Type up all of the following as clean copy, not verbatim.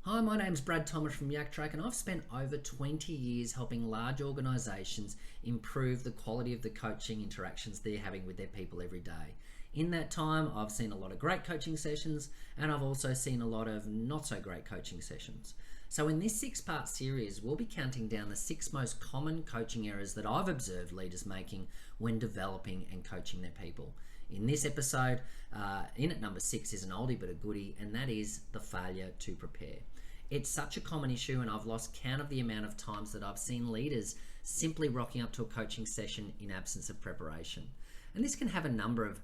Hi, my name's Brad Thomas from Yak Track, and I've spent over 20 years helping large organisations improve the quality of the coaching interactions they're having with their people every day. In that time, I've seen a lot of great coaching sessions, and I've also seen a lot of not so great coaching sessions. So in this 6-part series, we'll be counting down the 6 most common coaching errors that I've observed leaders making when developing and coaching their people. In this episode, in at number 6 is an oldie but a goodie, and that is the failure to prepare. It's such a common issue, and I've lost count of the amount of times that I've seen leaders simply rocking up to a coaching session in absence of preparation. And this can have a number of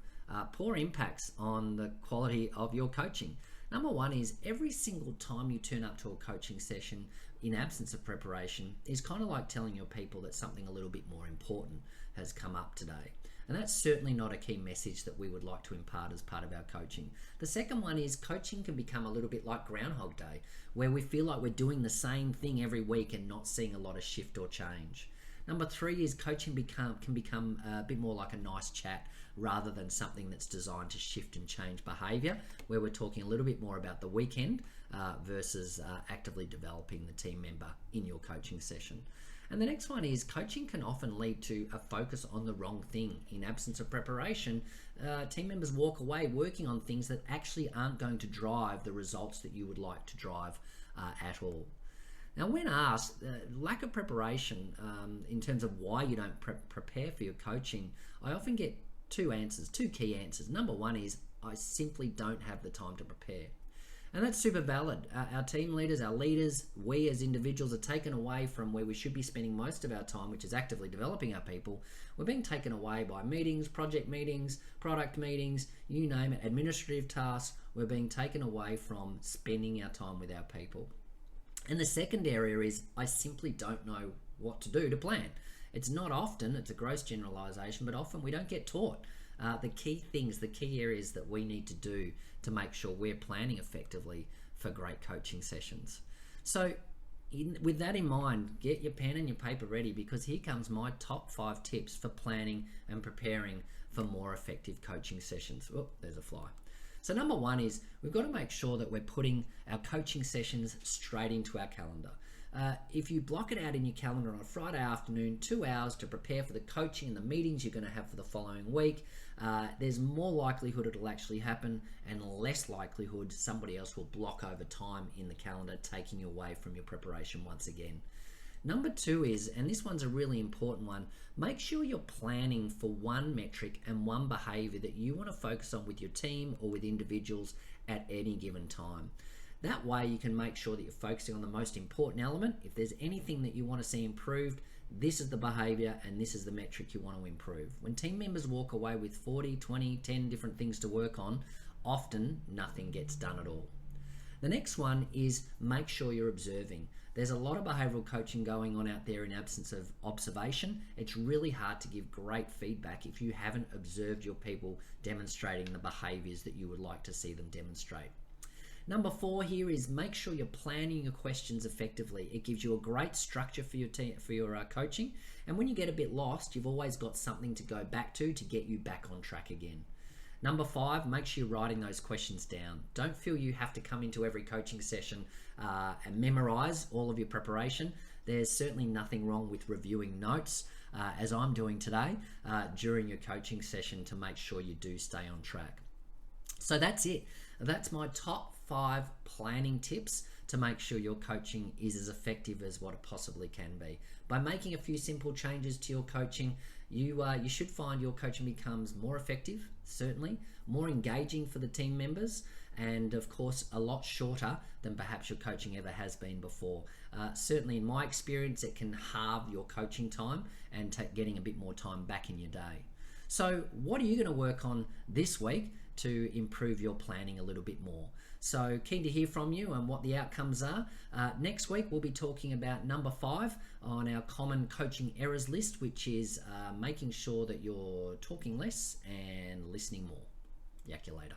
poor impacts on the quality of your coaching. Number one is every single time you turn up to a coaching session in absence of preparation is kind of like telling your people that something a little bit more important has come up today. And that's certainly not a key message that we would like to impart as part of our coaching. The second one is coaching can become a little bit like Groundhog Day, where we feel like we're doing the same thing every week and not seeing a lot of shift or change. Number 3 is coaching can become a bit more like a nice chat rather than something that's designed to shift and change behaviour, where we're talking a little bit more about the weekend versus actively developing the team member in your coaching session. And the next one is coaching can often lead to a focus on the wrong thing. In absence of preparation, team members walk away working on things that actually aren't going to drive the results that you would like to drive at all. Now, when asked, lack of preparation in terms of why you don't prepare for your coaching, I often get two key answers. Number one is I simply don't have the time to prepare. And that's super valid. Our team leaders, our leaders, we as individuals are taken away from where we should be spending most of our time, which is actively developing our people. We're being taken away by meetings, project meetings, product meetings, you name it, administrative tasks. We're being taken away from spending our time with our people. And the second area is I simply don't know what to do to plan. It's not often, it's a gross generalization, but often we don't get taught the key things, the key areas that we need to do to make sure we're planning effectively for great coaching sessions. So with that in mind, get your pen and your paper ready, because here comes my top 5 tips for planning and preparing for more effective coaching sessions. Oh, there's a fly. So number 1 is we've got to make sure that we're putting our coaching sessions straight into our calendar. If you block it out in your calendar on a Friday afternoon, 2 hours to prepare for the coaching and the meetings you're going to have for the following week, there's more likelihood it'll actually happen and less likelihood somebody else will block over time in the calendar, taking you away from your preparation once again. Number 2 is, and this one's a really important one, make sure you're planning for one metric and one behavior that you want to focus on with your team or with individuals at any given time. That way you can make sure that you're focusing on the most important element. If there's anything that you want to see improved, this is the behavior and this is the metric you want to improve. When team members walk away with 40, 20, 10 different things to work on, often nothing gets done at all. The next one is make sure you're observing. There's a lot of behavioral coaching going on out there in absence of observation. It's really hard to give great feedback if you haven't observed your people demonstrating the behaviors that you would like to see them demonstrate. Number 4 here is make sure you're planning your questions effectively. It gives you a great structure for your team, for your coaching. And when you get a bit lost, you've always got something to go back to get you back on track again. Number 5, make sure you're writing those questions down. Don't feel you have to come into every coaching session and memorize all of your preparation. There's certainly nothing wrong with reviewing notes, as I'm doing today, during your coaching session to make sure you do stay on track. So that's it. That's my top 5 planning tips to make sure your coaching is as effective as what it possibly can be. By making a few simple changes to your coaching, you should find your coaching becomes more effective, certainly, more engaging for the team members, and of course a lot shorter than perhaps your coaching ever has been before. Certainly in my experience, it can halve your coaching time and getting a bit more time back in your day. So what are you going to work on this week to improve your planning a little bit more? So keen to hear from you and what the outcomes are. Next week we'll be talking about number 5 on our common coaching errors list, which is making sure that you're talking less and listening more. Yak you later.